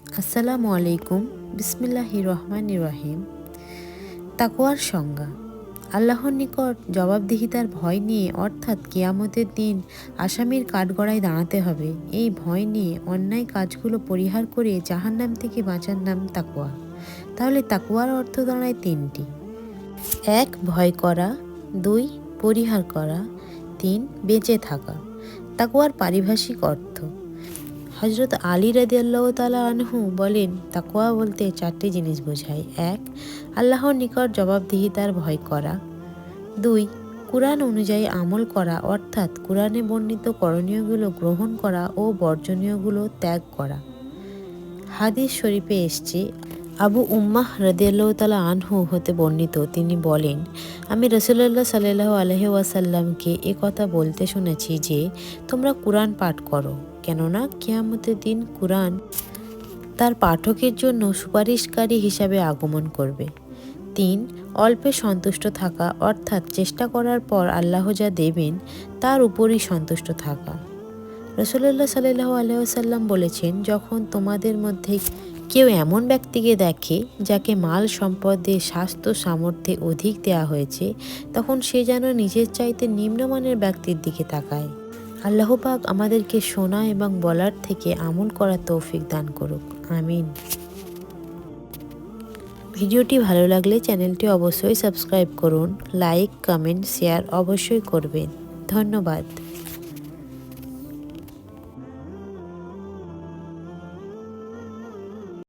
আসসালামু আলাইকুম। বিসমিল্লাহির রহমানির রহিম। তাকওয়ার সংজ্ঞা: আল্লাহর নিকট জবাবদিহিতার ভয় নিয়ে, অর্থাৎ কিয়ামতের দিন আসামির কাঠগড়ায় দাঁড়াতে হবে, এই ভয় নিয়ে অন্যায় কাজগুলো পরিহার করে জাহান্নাম থেকে বাঁচার নাম তাকওয়া। তাহলে তাকওয়ার অর্থ দাঁড়ায় তিনটি: ১. ভয় করা, ২. পরিহার করা, ৩. বেঁচে থাকা। তাকওয়ার পারিভাষিক অর্থ: হজরত আলী রাদিয়াল্লাহু তাআলা আনহু বলেন, তাকওয়া বলতে চারটি জিনিস বোঝায়। ১. আল্লাহর নিকট জবাবদিহিতার ভয় করা। ২. কুরআন অনুযায়ী আমল করা, অর্থাৎ কুরআনে বর্ণিত করণীয়গুলো গ্রহণ করা ও বর্জনীয়গুলো ত্যাগ করা। হাদিস শরীফে এসছে, আবু উম্মাহ রাদিয়াল্লাহু তাআলা আনহু হতে বর্ণিত, তিনি বলেন, আমি রাসূলুল্লাহ সাল্লাল্লাহু আলাইহি ওয়াসাল্লামকে এ কথা বলতে শুনেছি যে, তোমরা কুরআন পাঠ করো, কেননা কিয়ামতের দিন কুরআন তার পাঠকের জন্য সুপারিশকারী হিসাবে আগমন করবে। ৩. অল্পে সন্তুষ্ট থাকা, অর্থাৎ চেষ্টা করার পর আল্লাহ যা দেবেন তার উপরই সন্তুষ্ট থাকা। রাসূলুল্লাহ সাল্লাল্লাহু আলাইহি ওয়াসাল্লাম বলেছেন, যখন তোমাদের মধ্যে কেউ এমন ব্যক্তিকে দেখে যাকে মাল সম্পদে, স্বাস্থ্য সামর্থ্যে অধিক দেয়া হয়েছে, তখন সে যেন নিজের চাইতে নিম্নমানের ব্যক্তির দিকে তাকায়। আল্লাহ পাক আমাদেরকে শোনা এবং বলার থেকে আমল করার তৌফিক দান করুক, আমিন। ভিডিওটি ভালো লাগলে চ্যানেলটি অবশ্যই সাবস্ক্রাইব করুন, লাইক, কমেন্ট, শেয়ার অবশ্যই করবেন। ধন্যবাদ।